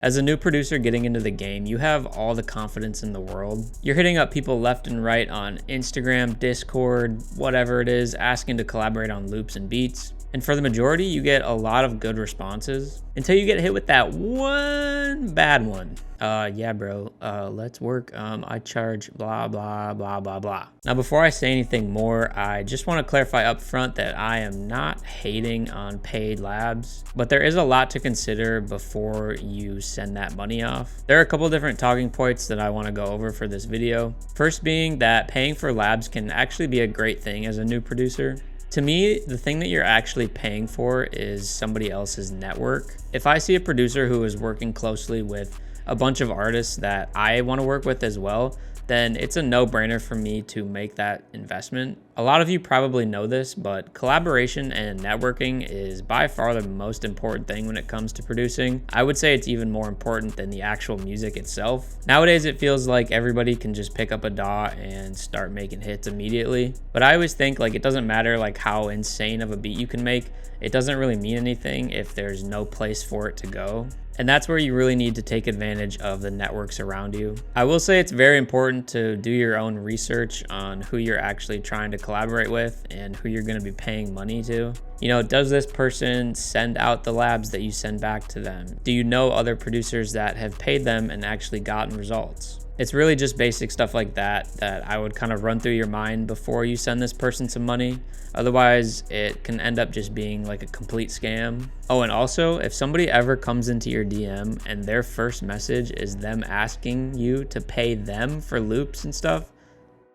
As a new producer getting into the game, you have all the confidence in the world. You're hitting up people left and right on Instagram, Discord, whatever it is, asking to collaborate on loops and beats. And for the majority, you get a lot of good responses until you get hit with that one bad one. Yeah, bro, let's work. I charge blah, blah, blah, blah, blah. Now, before I say anything more, I just want to clarify up front that I am not hating on paid labs, but there is a lot to consider before you send that money off. There are a couple different talking points that I want to go over for this video. First being that paying for labs can actually be a great thing as a new producer. To me, the thing that you're actually paying for is somebody else's network. If I see a producer who is working closely with a bunch of artists that I want to work with as well, then it's a no-brainer for me to make that investment. A lot of you probably know this, but collaboration and networking is by far the most important thing when it comes to producing. I would say it's even more important than the actual music itself. Nowadays, it feels like everybody can just pick up a DAW and start making hits immediately. But I always think like it doesn't matter like how insane of a beat you can make. It doesn't really mean anything if there's no place for it to go. And that's where you really need to take advantage of the networks around you. I will say it's very important to do your own research on who you're actually trying to collaborate with and who you're going to be paying money to. You know, does this person send out the labs that you send back to them? Do you know other producers that have paid them and actually gotten results? It's really just basic stuff like that I would kind of run through your mind before you send this person some money. Otherwise, it can end up just being like a complete scam. Oh, and also, if somebody ever comes into your DM and their first message is them asking you to pay them for loops and stuff,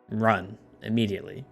run immediately.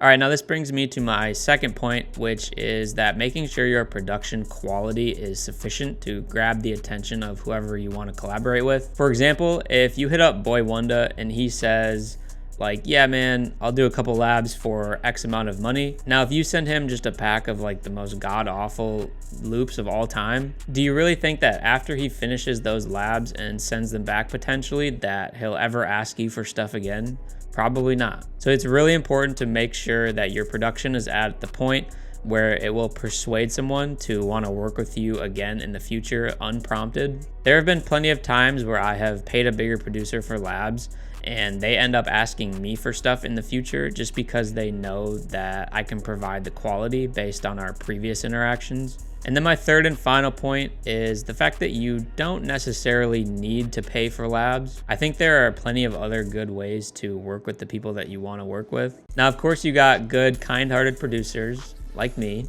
All right, now this brings me to my second point, which is that making sure your production quality is sufficient to grab the attention of whoever you want to collaborate with. For example, if you hit up Boy Wonder and he says, like, yeah, man, I'll do a couple labs for X amount of money. Now, if you send him just a pack of like the most god-awful loops of all time, do you really think that after he finishes those labs and sends them back potentially that he'll ever ask you for stuff again? Probably not. So it's really important to make sure that your production is at the point where it will persuade someone to want to work with you again in the future unprompted. There have been plenty of times where I have paid a bigger producer for labs and they end up asking me for stuff in the future just because they know that I can provide the quality based on our previous interactions. And then my third and final point is the fact that you don't necessarily need to pay for labs. I think there are plenty of other good ways to work with the people that you want to work with. Now, of course, you got good, kind-hearted producers like me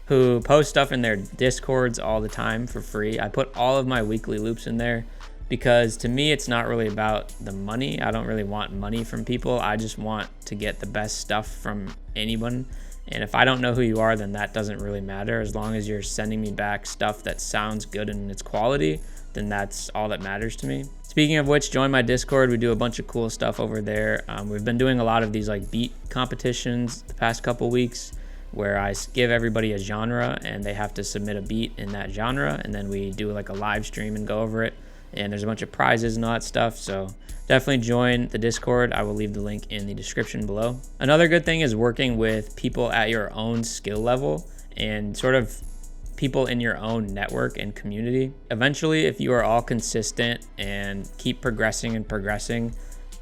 who post stuff in their Discords all the time for free. I put all of my weekly loops in there because to me, it's not really about the money. I don't really want money from people. I just want to get the best stuff from anyone. And if I don't know who you are, then that doesn't really matter. As long as you're sending me back stuff that sounds good in its quality, then that's all that matters to me. Speaking of which, join my Discord. We do a bunch of cool stuff over there. We've been doing a lot of these like beat competitions the past couple weeks where I give everybody a genre and they have to submit a beat in that genre. And then we do like a live stream and go over it. And there's a bunch of prizes and all that stuff. So definitely join the Discord. I will leave the link in the description below. Another good thing is working with people at your own skill level and sort of people in your own network and community. Eventually, if you are all consistent and keep progressing and progressing,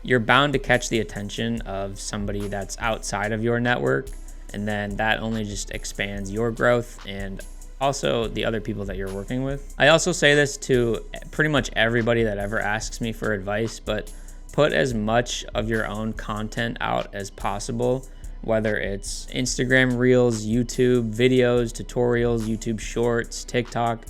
you're bound to catch the attention of somebody that's outside of your network. And then that only just expands your growth and also the other people that you're working with. I also say this to pretty much everybody that ever asks me for advice, but put as much of your own content out as possible, whether it's Instagram Reels, YouTube videos, tutorials, YouTube Shorts, TikTok,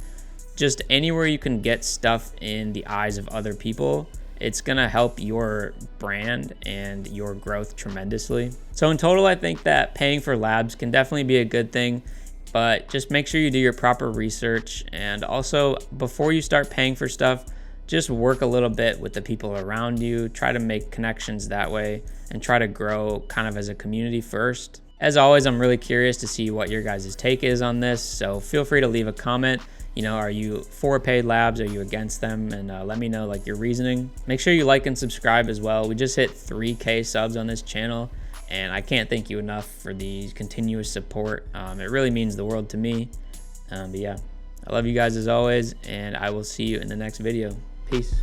just anywhere you can get stuff in the eyes of other people. It's gonna help your brand and your growth tremendously. So in total, I think that paying for labs can definitely be a good thing, but just make sure you do your proper research. And also, before you start paying for stuff, just work a little bit with the people around you. Try to make connections that way and try to grow kind of as a community first. As always, I'm really curious to see what your guys' take is on this. So feel free to leave a comment. You know, are you for paid labs? Are you against them? And let me know like your reasoning. Make sure you like and subscribe as well. We just hit 3K subs on this channel. And I can't thank you enough for the continuous support. It really means the world to me. But yeah, I love you guys as always, and I will see you in the next video. Peace.